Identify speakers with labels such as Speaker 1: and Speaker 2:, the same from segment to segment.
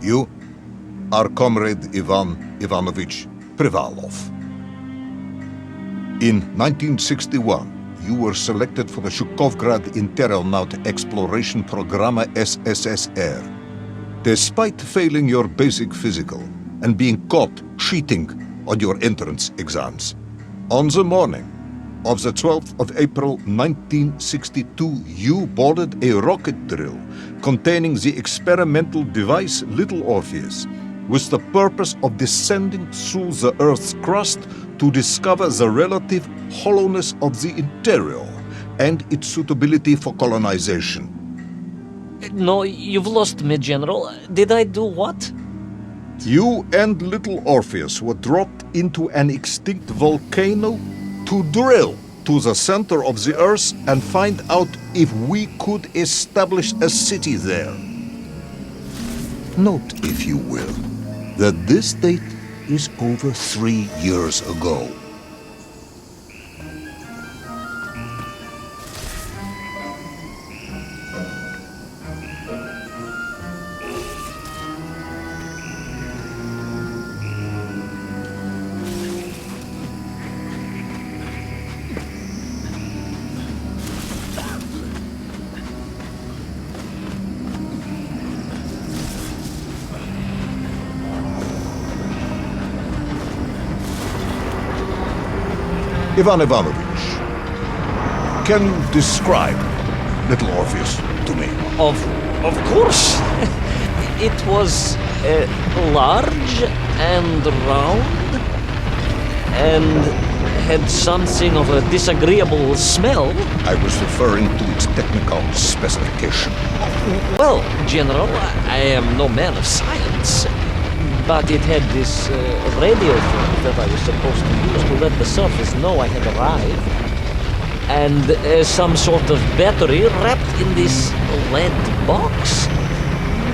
Speaker 1: You are Comrade Ivan Ivanovich Privalov. In 1961, you were selected for the Shukovgrad Interonaut Exploration Program SSSR. Despite failing your basic physical and being caught cheating on your entrance exams, on the morning of the 12th of April 1962, you boarded a rocket drill containing the experimental device Little Orpheus, with the purpose of descending through the Earth's crust to discover the relative hollowness of the interior and its suitability for colonization.
Speaker 2: No, you've lost me, General. Did I do what?
Speaker 1: You and Little Orpheus were dropped into an extinct volcano to drill to the center of the Earth and find out if we could establish a city there. Note, if you will, that this date is over 3 years ago. Ivan Ivanovich, can you describe Little Orpheus to me?
Speaker 2: Of course. It was large and round and had something of a disagreeable smell.
Speaker 1: I was referring to its technical specification.
Speaker 2: Well, General, I am no man of science, but it had this radio thing that I was supposed to use to let the surface know I had arrived, and some sort of battery wrapped in this lead box.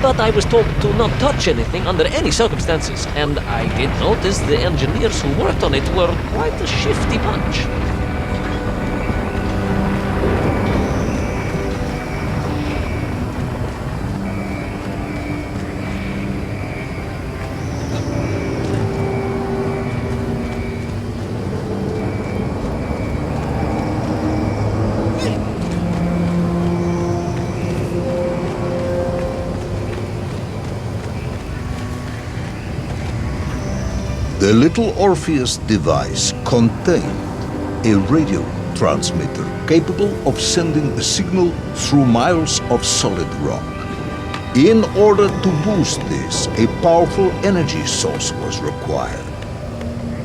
Speaker 2: But I was told to not touch anything under any circumstances, and I did notice the engineers who worked on it were quite a shifty bunch.
Speaker 1: The Little Orpheus device contained a radio transmitter capable of sending a signal through miles of solid rock. In order to boost this, a powerful energy source was required.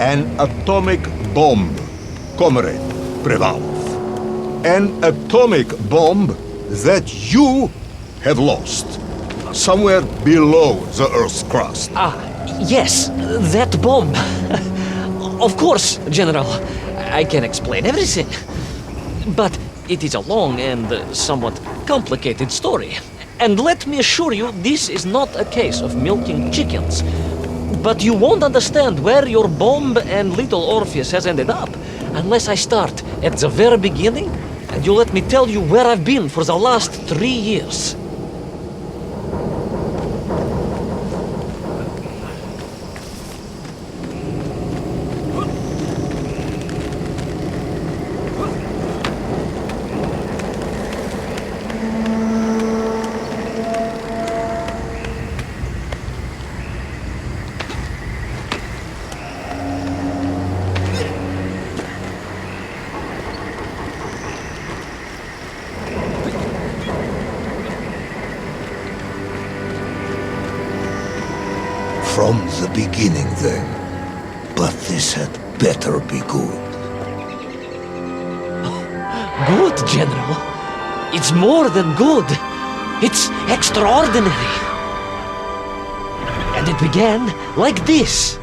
Speaker 1: An atomic bomb, Comrade Privalov. An atomic bomb that you have lost somewhere below the Earth's crust.
Speaker 2: Yes, that bomb. Of course, General. I can explain everything. But it is a long and somewhat complicated story. And let me assure you, this is not a case of milking chickens. But you won't understand where your bomb and Little Orpheus has ended up unless I start at the very beginning and you let me tell you where I've been for the last 3 years.
Speaker 1: From the beginning, then. But this had better be good.
Speaker 2: Good, General. It's more than good. It's extraordinary. And it began like this.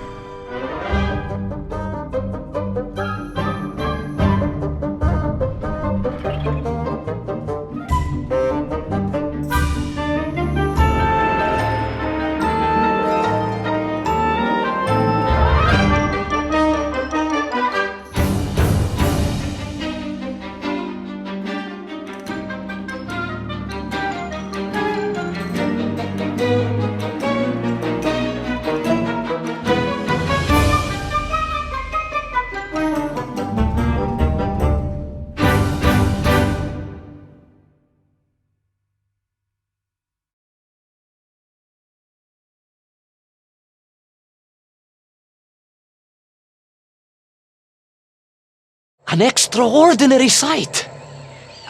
Speaker 2: An extraordinary sight.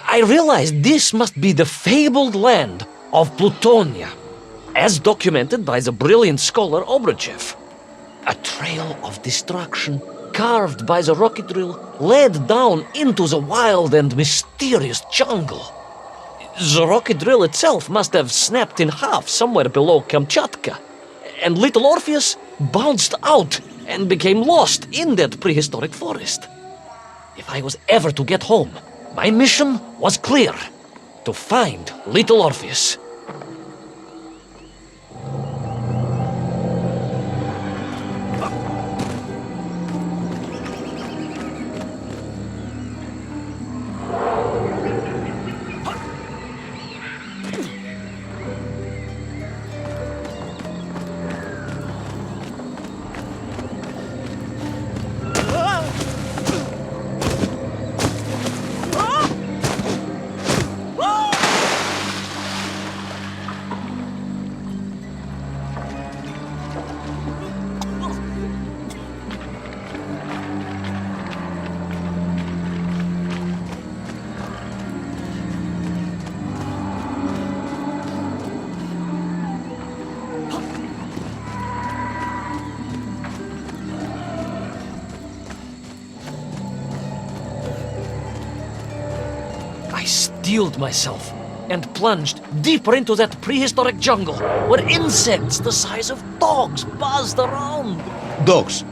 Speaker 2: I realized this must be the fabled land of Plutonia, as documented by the brilliant scholar Obruchev. A trail of destruction carved by the rocket drill led down into the wild and mysterious jungle. The rocket drill itself must have snapped in half somewhere below Kamchatka, and little Orpheus bounced out and became lost in that prehistoric forest. If I was ever to get home, my mission was clear: to find little Orpheus. I steeled myself and plunged deeper into that prehistoric jungle where insects the size of dogs buzzed around.
Speaker 1: Dogs.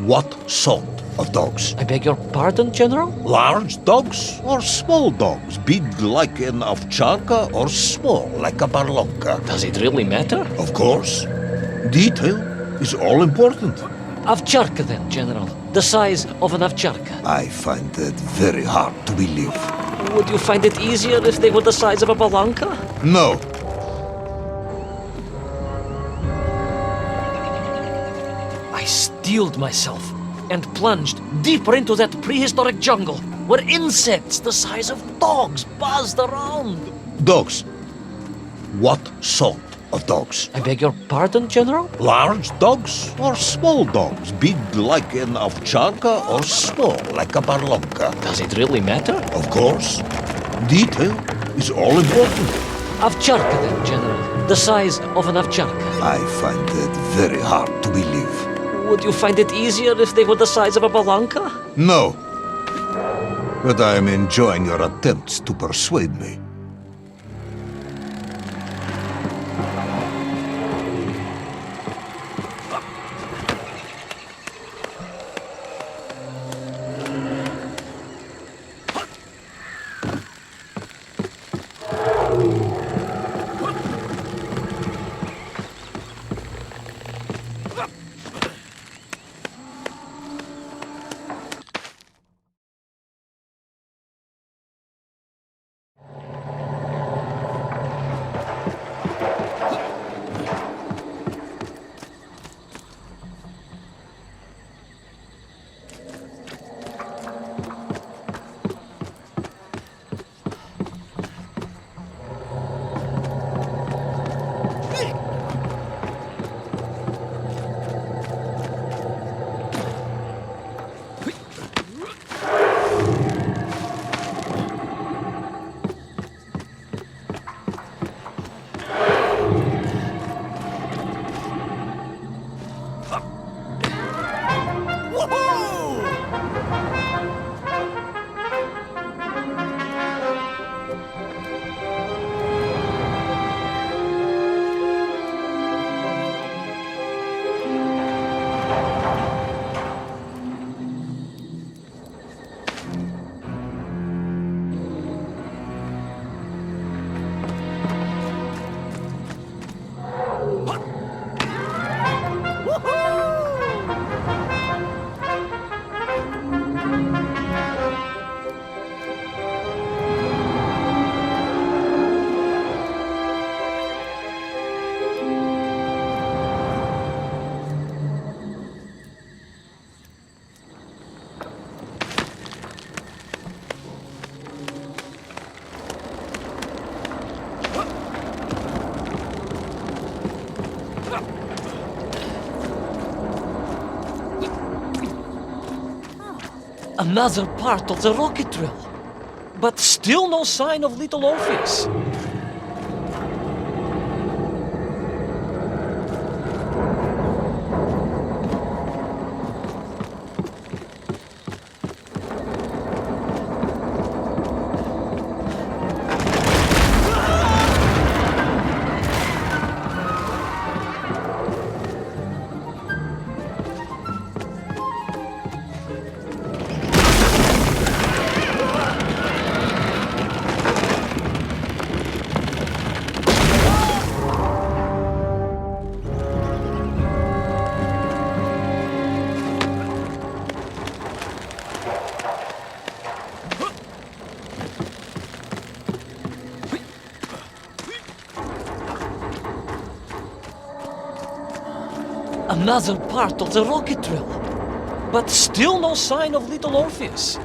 Speaker 1: What sort of dogs?
Speaker 2: I beg your pardon, General?
Speaker 1: Large dogs or small dogs? Big like an ovcharka or small like a barlonka?
Speaker 2: Does it really matter?
Speaker 1: Of course. Detail is all important.
Speaker 2: Ovcharka then, General. The size of an ovcharka.
Speaker 1: I find that very hard to believe.
Speaker 2: Would you find it easier if they were the size of a balanka?
Speaker 1: No.
Speaker 2: I steeled myself and plunged deeper into that prehistoric jungle where insects the size of dogs buzzed around.
Speaker 1: Dogs. What sort of dogs?
Speaker 2: I beg your pardon, General?
Speaker 1: Large dogs or small dogs? Big like an ovcharka or small like a barlonka?
Speaker 2: Does it really matter?
Speaker 1: Of course. Detail is all important.
Speaker 2: Ovcharka then, General. The size of an ovcharka.
Speaker 1: I find that very hard to believe.
Speaker 2: Would you find it easier if they were the size of a balanka?
Speaker 1: No. But I am enjoying your attempts to persuade me.
Speaker 2: Another part of the rocket drill. But still no sign of little Orpheus. Another part of the rocket drill. But still no sign of little Orpheus.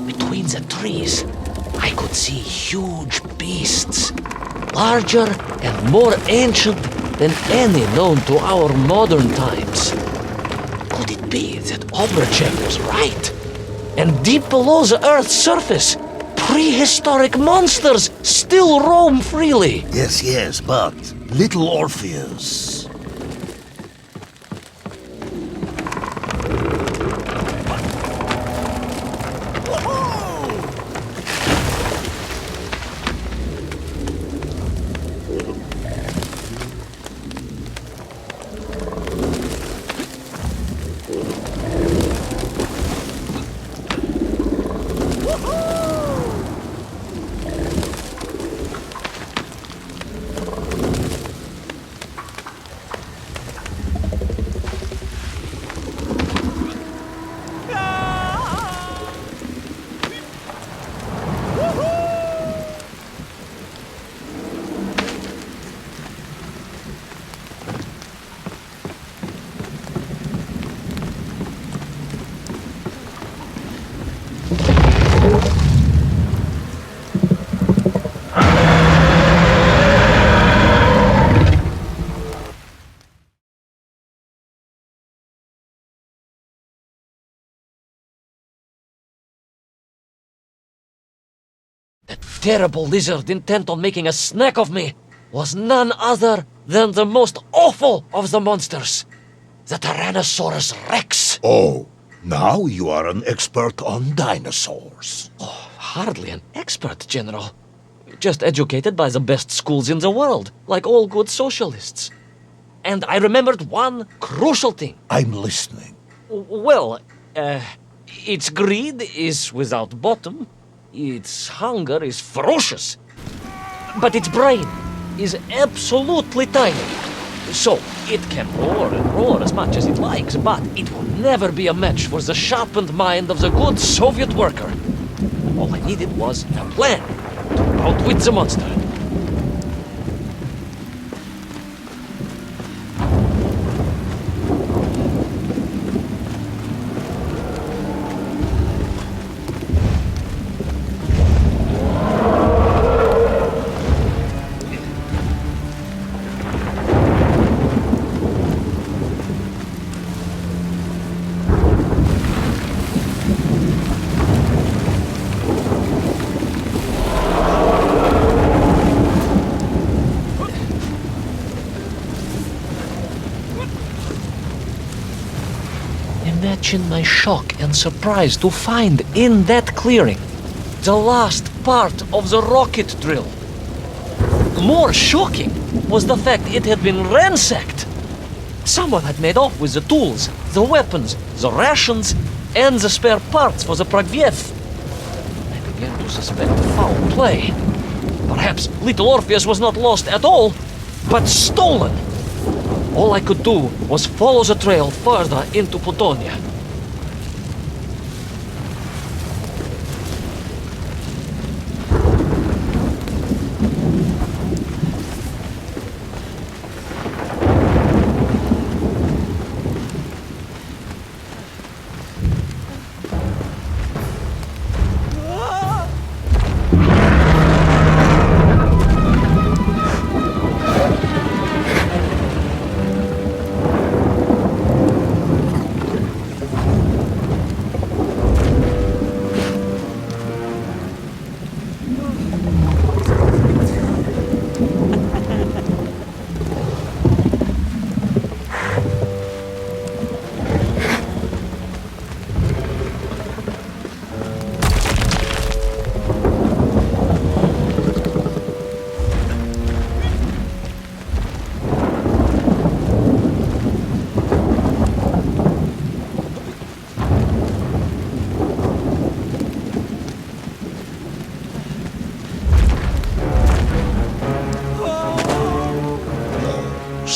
Speaker 2: Between the trees, I could see huge beasts, larger and more ancient than any known to our modern times. Could it be that Oberchev was right? And deep below the Earth's surface, prehistoric monsters still roam freely?
Speaker 3: Yes, but little Orpheus.
Speaker 2: The terrible lizard intent on making a snack of me was none other than the most awful of the monsters, the Tyrannosaurus Rex.
Speaker 1: Oh, now you are an expert on dinosaurs.
Speaker 2: Oh, hardly an expert, General. Just educated by the best schools in the world, like all good socialists. And I remembered one crucial thing.
Speaker 1: I'm listening.
Speaker 2: Well, its greed is without bottom, its hunger is ferocious, but its brain is absolutely tiny. So, it can roar and roar as much as it likes, but it will never be a match for the sharpened mind of the good Soviet worker. All I needed was a plan to outwit the monster. Imagine my shock and surprise to find in that clearing the last part of the rocket drill. More shocking was the fact it had been ransacked. Someone had made off with the tools, the weapons, the rations, and the spare parts for the Pragviev. I began to suspect foul play. Perhaps little Orpheus was not lost at all, but stolen. All I could do was follow the trail further into Plutonia.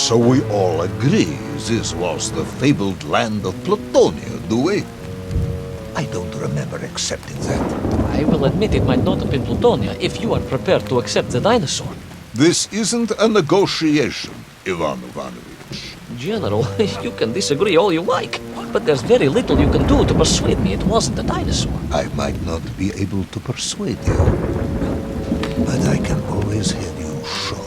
Speaker 1: So we all agree this was the fabled land of Plutonia, do we? I don't remember accepting that.
Speaker 2: I will admit it might not have been Plutonia if you are prepared to accept the dinosaur.
Speaker 1: This isn't a negotiation, Ivan Ivanovich.
Speaker 2: General, you can disagree all you like, but there's very little you can do to persuade me it wasn't a dinosaur.
Speaker 1: I might not be able to persuade you, but I can always have you shot.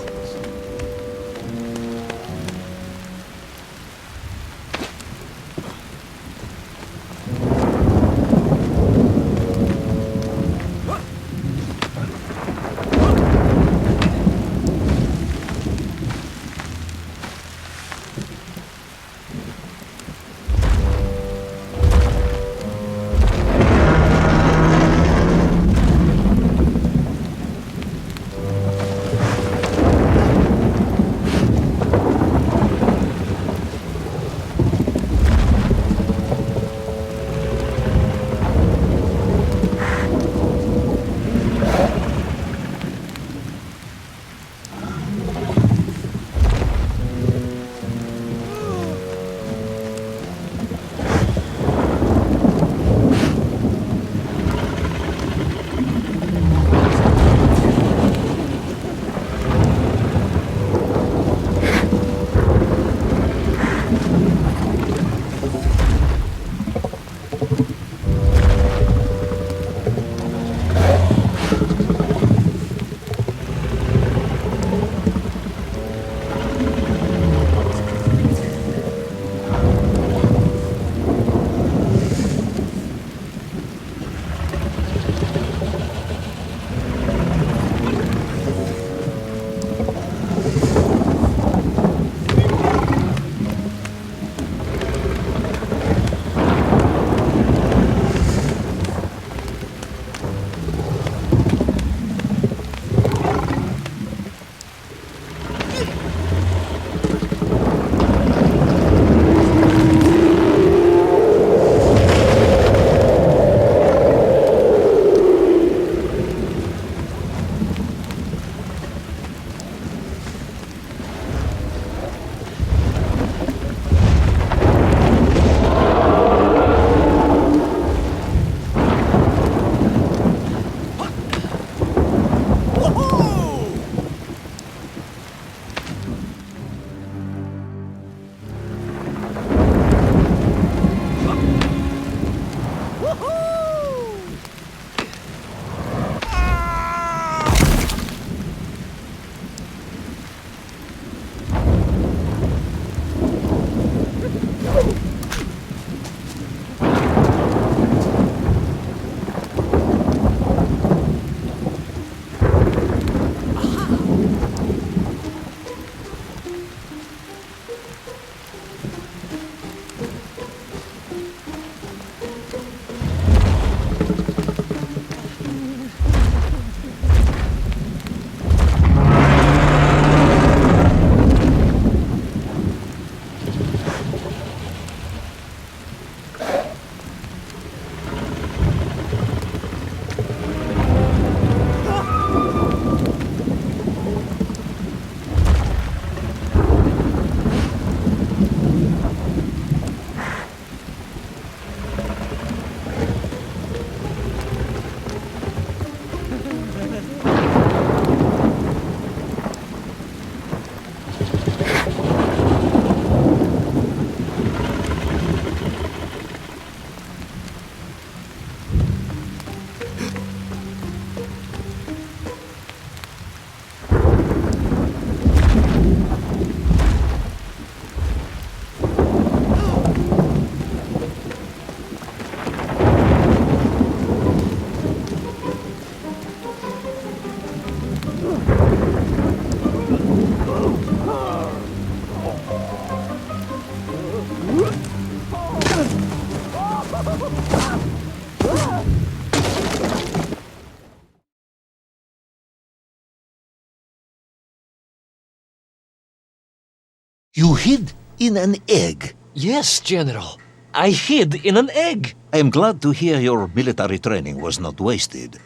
Speaker 3: You hid in an egg.
Speaker 2: Yes, General. I hid in an egg.
Speaker 3: I am glad to hear your military training was not wasted.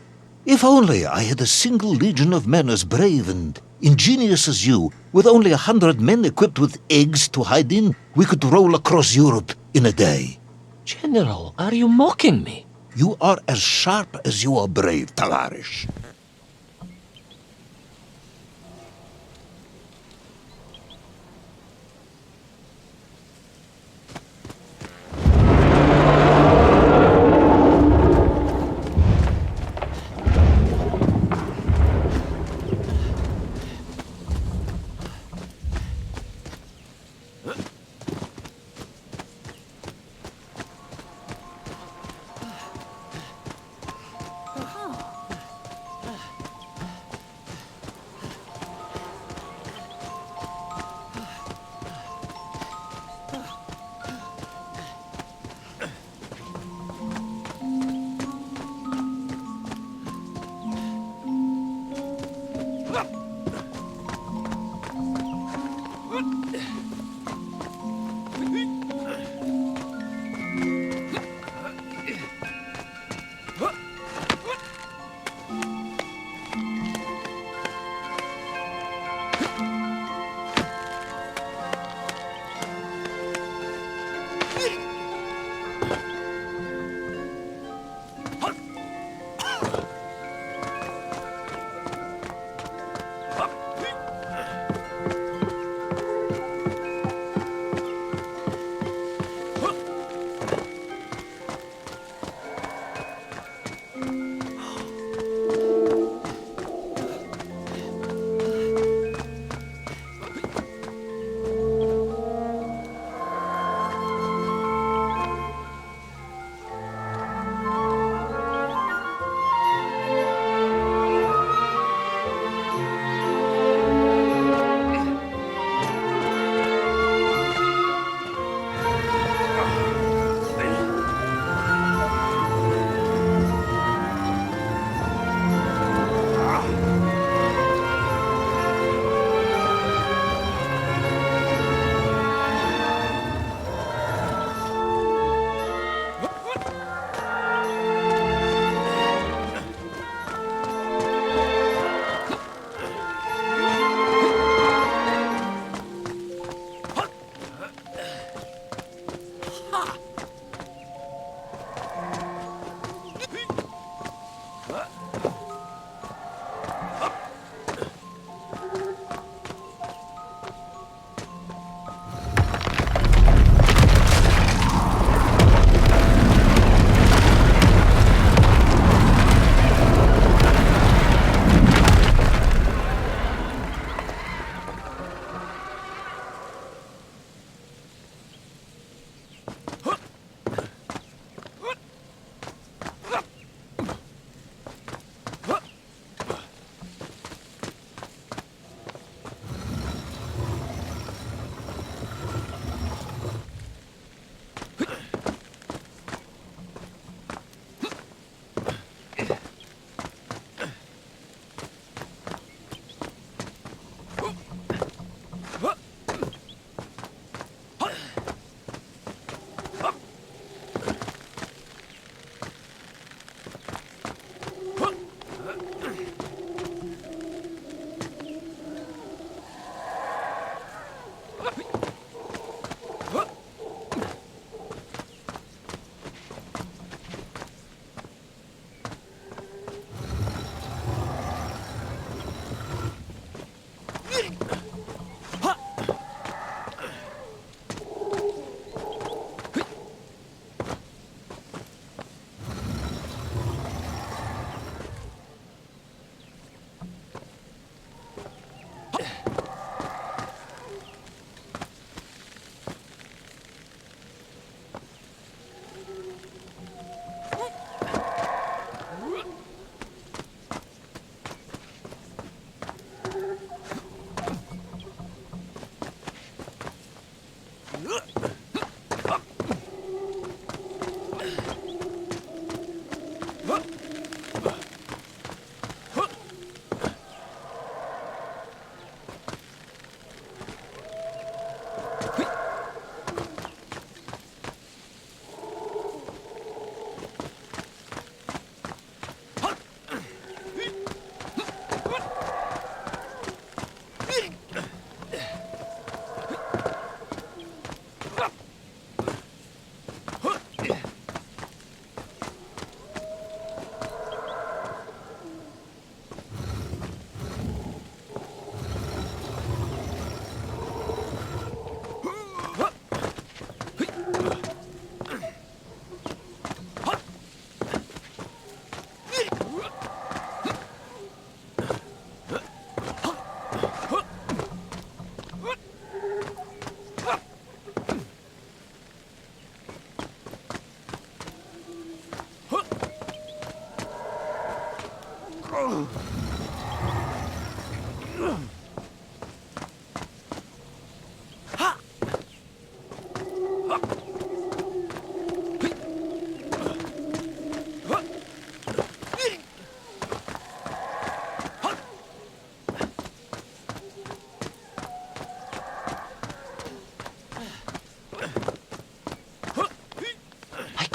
Speaker 3: If only I had a single legion of men as brave and ingenious as you, with only 100 men equipped with eggs to hide in, we could roll across Europe in a day.
Speaker 2: General, are you mocking me?
Speaker 3: You are as sharp as you are brave, Tavarish.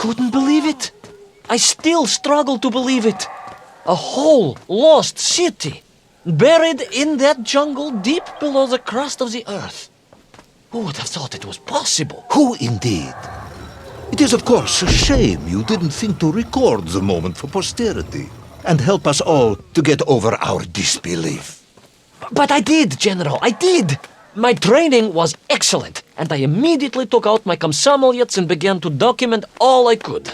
Speaker 2: couldn't believe it. I still struggle to believe it. A whole lost city, buried in that jungle deep below the crust of the earth. Who would have thought it was possible?
Speaker 3: Who indeed? It is, of course, a shame you didn't think to record the moment for posterity and help us all to get over our disbelief.
Speaker 2: But I did, General, I did! My training was excellent, and I immediately took out my komsomolets and began to document all I could.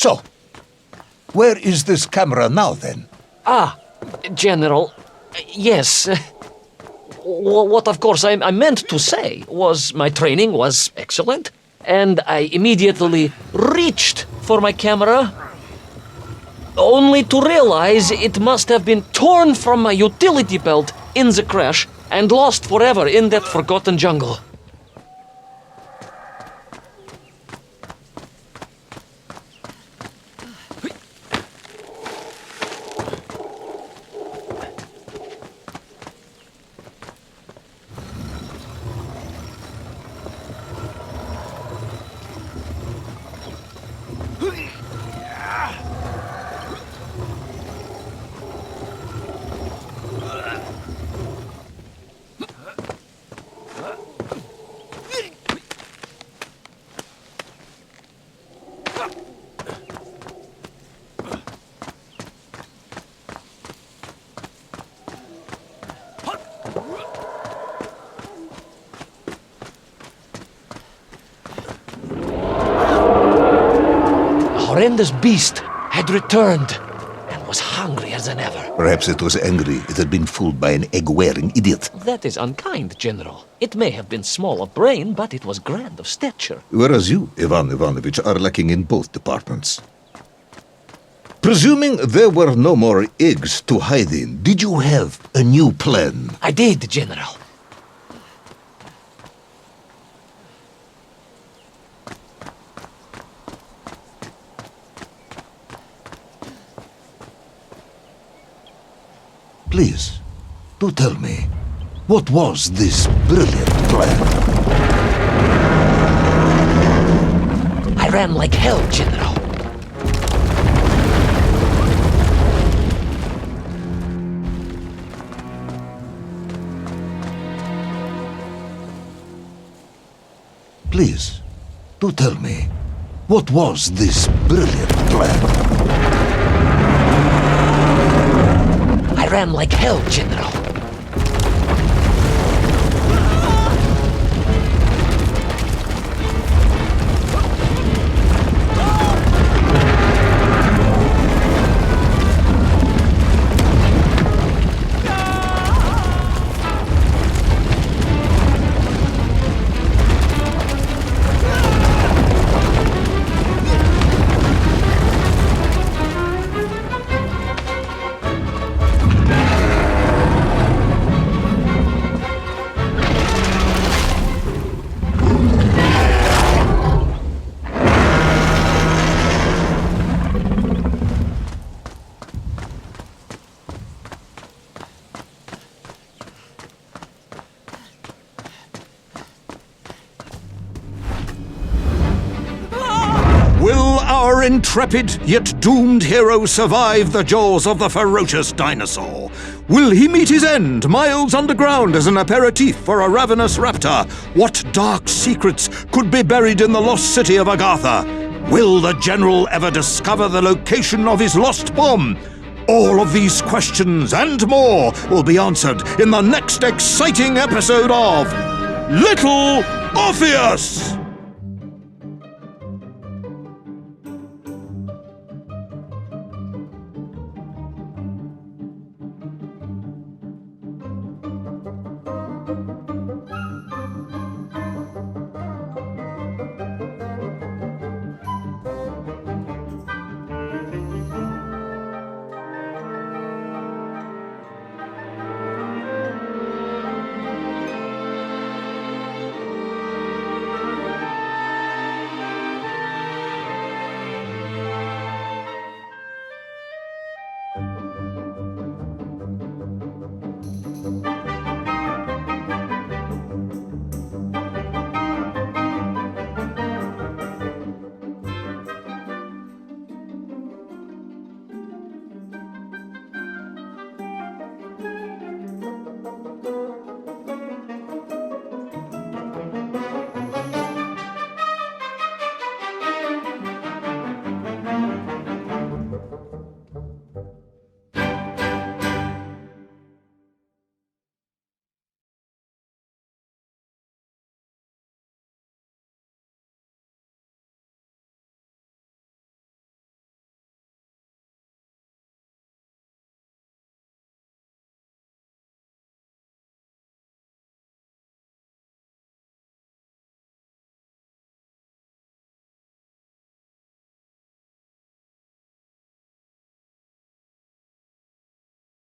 Speaker 3: So, where is this camera now, then?
Speaker 2: General, yes. What of course I meant to say was my training was excellent, and I immediately reached for my camera, only to realize it must have been torn from my utility belt in the crash and lost forever in that forgotten jungle. Horrendous beast had returned and was hungrier than ever.
Speaker 3: Perhaps it was angry it had been fooled by an egg-wearing idiot.
Speaker 2: That is unkind, General. It may have been small of brain, but it was grand of stature.
Speaker 1: Whereas you, Ivan Ivanovich, are lacking in both departments. Presuming there were no more eggs to hide in,
Speaker 3: Did you have a new plan?
Speaker 2: I did, General.
Speaker 3: Please, do tell me, what was this brilliant plan?
Speaker 2: I ran like hell, General.
Speaker 3: Please, do tell me, what was this brilliant plan?
Speaker 2: I ran like hell, General.
Speaker 1: will our intrepid yet doomed hero survive the jaws of the ferocious dinosaur? Will he meet his end miles underground as an aperitif for a ravenous raptor? What dark secrets could be buried in the lost city of Agatha? Will the General ever discover the location of his lost bomb? All of these questions and more will be answered in the next exciting episode of Little Orpheus!